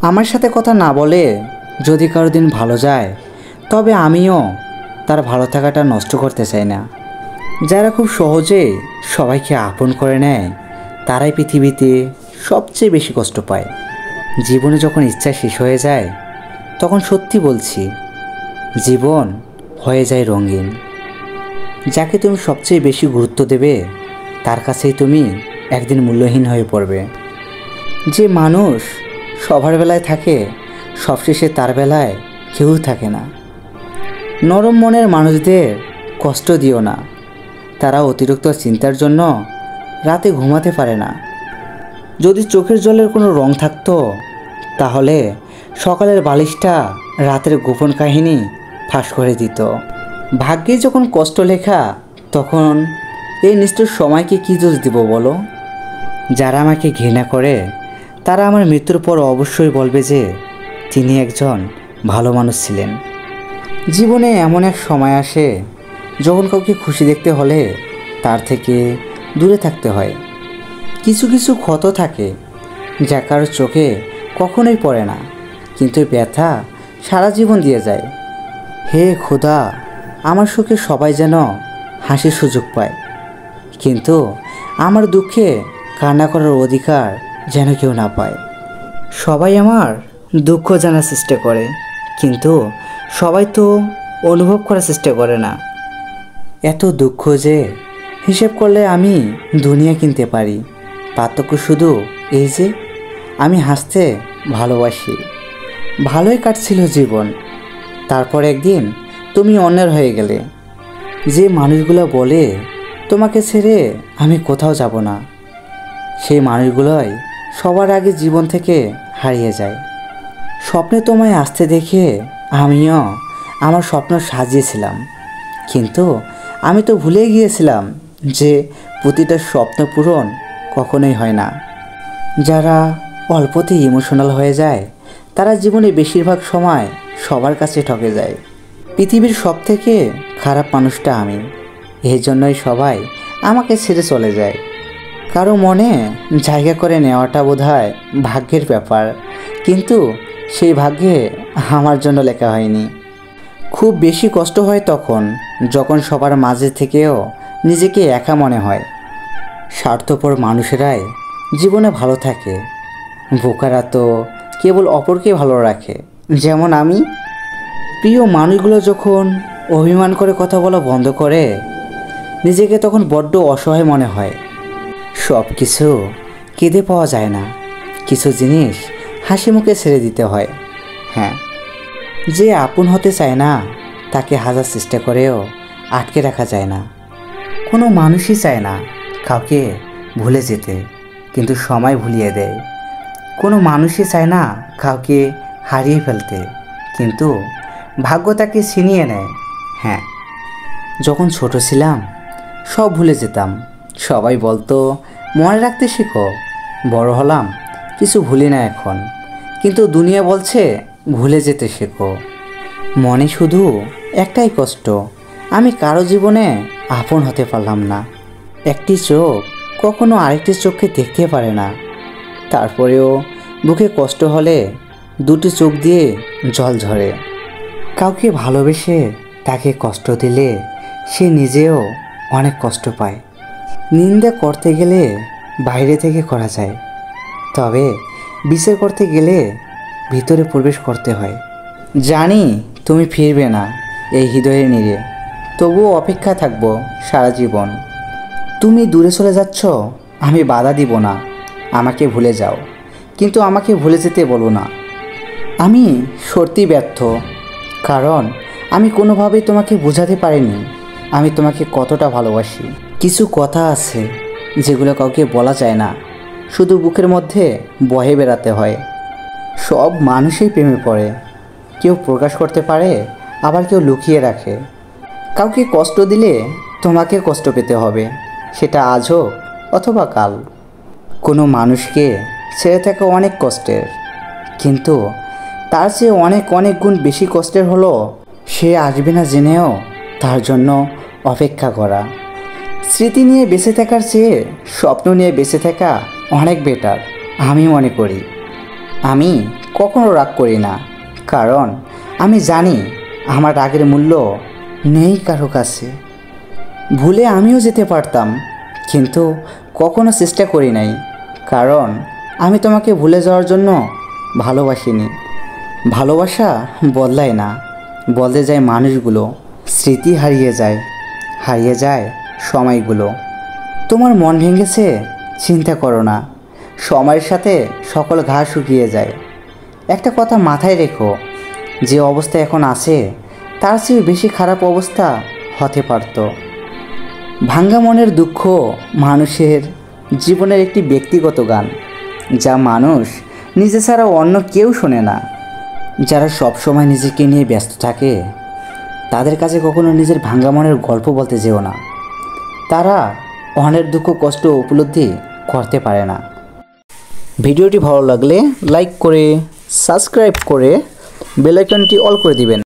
আমার সাথে কথা না বলে যদি কারো দিন ভালো যায়, তবে আমিও তার ভালো থাকাটা নষ্ট করতে চাই না। যারা খুব সহজে সবাইকে আপন করে নেয়, তারাই পৃথিবীতে সবচেয়ে বেশি কষ্ট পায়। জীবনে যখন ইচ্ছা শেষ হয়ে যায়, তখন সত্যি বলছি, জীবন হয়ে যায় রঙিন। যাকে তুমি সবচেয়ে বেশি গুরুত্ব দেবে, তার কাছেই তুমি একদিন মূল্যহীন হয়ে পড়বে। যে মানুষ সবার বেলায় থাকে, সবশেষে তার বেলায় কেউ থাকে না। নরম মনের মানুষদের কষ্ট দিও না, তারা অতিরিক্ত চিন্তার জন্য রাতে ঘুমাতে পারে না। যদি চোখের জলের কোনো রং থাকতো, তাহলে সকালের বালিশটা রাতের গোপন কাহিনী ফাঁস করে দিত। ভাগ্যে যখন কষ্ট লেখা, তখন এই নিষ্ঠুর সময়কে কী দোষ দিব বলো? যারা আমাকে ঘৃণা করে, তারা আমার মৃত্যুর পর অবশ্যই বলবে যে তিনি একজন ভালো মানুষ ছিলেন। জীবনে এমন এক সময় আসে, যখন কাউকে খুশি দেখতে হলে তার থেকে দূরে থাকতে হয়। কিছু কিছু ক্ষত থাকে, যা কারোর চোখে কখনোই পড়ে না, কিন্তু ব্যথা সারা জীবন দিয়ে যায়। হে খোদা, আমার সুখে সবাই যেন হাসির সুযোগ পায়, কিন্তু আমার দুঃখে কান্না করার অধিকার যেন কেউ না পায়। সবাই আমার দুঃখ জানার চেষ্টা করে, কিন্তু সবাই তো অনুভব করার চেষ্টা করে না। এত দুঃখ যে হিসেব করলে আমি দুনিয়া কিনতে পারি। পার্থক্য শুধু এই যে আমি হাসতে ভালোবাসি। ভালোই কাটছিল জীবন, তারপর একদিন তুমি অন্যের হয়ে গেলে। যে মানুষগুলো বলে তোমাকে ছেড়ে আমি কোথাও যাব না, সেই মানুষগুলোই সবার আগে জীবন থেকে হারিয়ে যায়। স্বপ্নে তোমায় আসতে দেখে আমিও আমার স্বপ্ন সাজিয়েছিলাম, কিন্তু আমি তো ভুলে গিয়েছিলাম যে প্রতিটা স্বপ্ন পূরণ কখনোই হয় না। যারা অল্পতেই ইমোশনাল হয়ে যায়, তারা জীবনে বেশিরভাগ সময় সবার কাছে ঠকে যায়। পৃথিবীর সবথেকে খারাপ মানুষটা আমি, এই জন্যই সবাই আমাকে ছেড়ে চলে যায়। কারো মনে জায়গা করে নেওয়াটা বোধহয় ভাগ্যের ব্যাপার, কিন্তু সেই ভাগ্যে আমার জন্য লেখা হয়নি। খুব বেশি কষ্ট হয় তখন, যখন সবার মাঝে থেকেও নিজেকে একা মনে হয়। স্বার্থপর মানুষেরাই জীবনে ভালো থাকে, বোকারা তো কেবল অপরকে ভালো রাখে। যেমন আমি। প্রিয় মানুষগুলো যখন অভিমান করে কথা বলা বন্ধ করে, নিজেকে তখন বড্ড অসহায় মনে হয়। সব কিছু কেঁদে পাওয়া যায় না, কিছু জিনিস হাসি মুখে ছেড়ে দিতে হয়। হ্যাঁ, যে আপন হতে চায় না, তাকে হাজার চেষ্টা করেও আটকে রাখা যায় না। কোনো মানুষই চায় না কাউকে ভুলে যেতে, কিন্তু সময় ভুলিয়ে দেয়। কোনো মানুষই চায় না কাউকে হারিয়ে ফেলতে, কিন্তু ভাগ্য তাকে ছিনিয়ে নেয়। হ্যাঁ, যখন ছোট ছিলাম সব ভুলে যেতাম। সবাই বলতো মনে রাখতে শেখো। বড় হলাম, কিছু ভুলি না এখন, কিন্তু দুনিয়া বলছে ভুলে যেতে শেখো। মনে শুধু একটাই কষ্ট, আমি কারো জীবনে আপন হতে পারলাম না। একটি চোখ কখনো আরেকটি চোখকে দেখতে পারে না। তারপরেও বুকে কষ্ট হলে দুটি চোখ দিয়ে জল ঝরে। কাউকে ভালোবেসে তাকে কষ্ট দিলে সে নিজেও অনেক কষ্ট পায়। নিন্দা করতে গেলে বাইরে থেকে করা যায়, তবে বিচার করতে গেলে ভিতরে প্রবেশ করতে হয়। জানি তুমি ফিরবে না এই হৃদয়ের নীড়ে, তবুও অপেক্ষা থাকবো সারা জীবন। তুমি দূরে চলে যাচ্ছ, আমি বাধা দিব না। আমাকে ভুলে যাও, কিন্তু আমাকে ভুলে যেতে বলো না। আমি সত্যি ব্যর্থ, কারণ আমি কোনোভাবেই তোমাকে বোঝাতে পারিনি আমি তোমাকে কতটা ভালোবাসি। কিছু কথা আছে যেগুলো কাউকে বলা যায় না, শুধু বুকের মধ্যে বহে বেড়াতে হয়। সব মানুষই প্রেমে পড়ে, কেউ প্রকাশ করতে পারে, আবার কেউ লুকিয়ে রাখে। কাউকে কষ্ট দিলে তোমাকে কষ্ট পেতে হবে, সেটা আজ হোক অথবা কাল। কোনো মানুষকে ছেড়ে থাকা অনেক কষ্টের, কিন্তু তার চেয়ে অনেক অনেক গুণ বেশি কষ্টের হলো সে আসবে না জেনেও তার জন্য অপেক্ষা করা। স্মৃতি নিয়ে বেঁচে থাকার চেয়ে স্বপ্ন নিয়ে বেঁচে থাকা অনেক বেটার আমি মনে করি। আমি কখনো রাগ করি না, কারণ আমি জানি আমার রাগের মূল্য নেই কারো কাছে। ভুলে আমিও যেতে পারতাম, কিন্তু কখনো চেষ্টা করি নাই, কারণ আমি তোমাকে ভুলে যাওয়ার জন্য ভালোবাসিনি। ভালোবাসা বদলায় না, বদলে যায় মানুষগুলো, স্মৃতি হারিয়ে যায় সময়গুলো। তোমার মন ভেঙেছে, চিন্তা করো না, সময়ের সাথে সকল ঘা শুকিয়ে যায়। একটা কথা মাথায় রেখো, যে অবস্থা এখন আছে তার চেয়ে বেশি খারাপ অবস্থা হতে পারত। ভাঙ্গা মনের দুঃখ মানুষের জীবনের একটি ব্যক্তিগত গান, যা মানুষ নিজে ছাড়া অন্য কেউ শোনে না। যারা সবসময় নিজেকে নিয়ে ব্যস্ত থাকে তাদের কাছে কখনো নিজের ভাঙ্গা মনের গল্প বলতে যেও না। তারা অন্যের দুঃখ কষ্ট উপলব্ধি করতে পারে না। ভিডিওটি ভালো লাগলে লাইক করে, সাবস্ক্রাইব করে বেল আইকনটি অল করে দিবেন।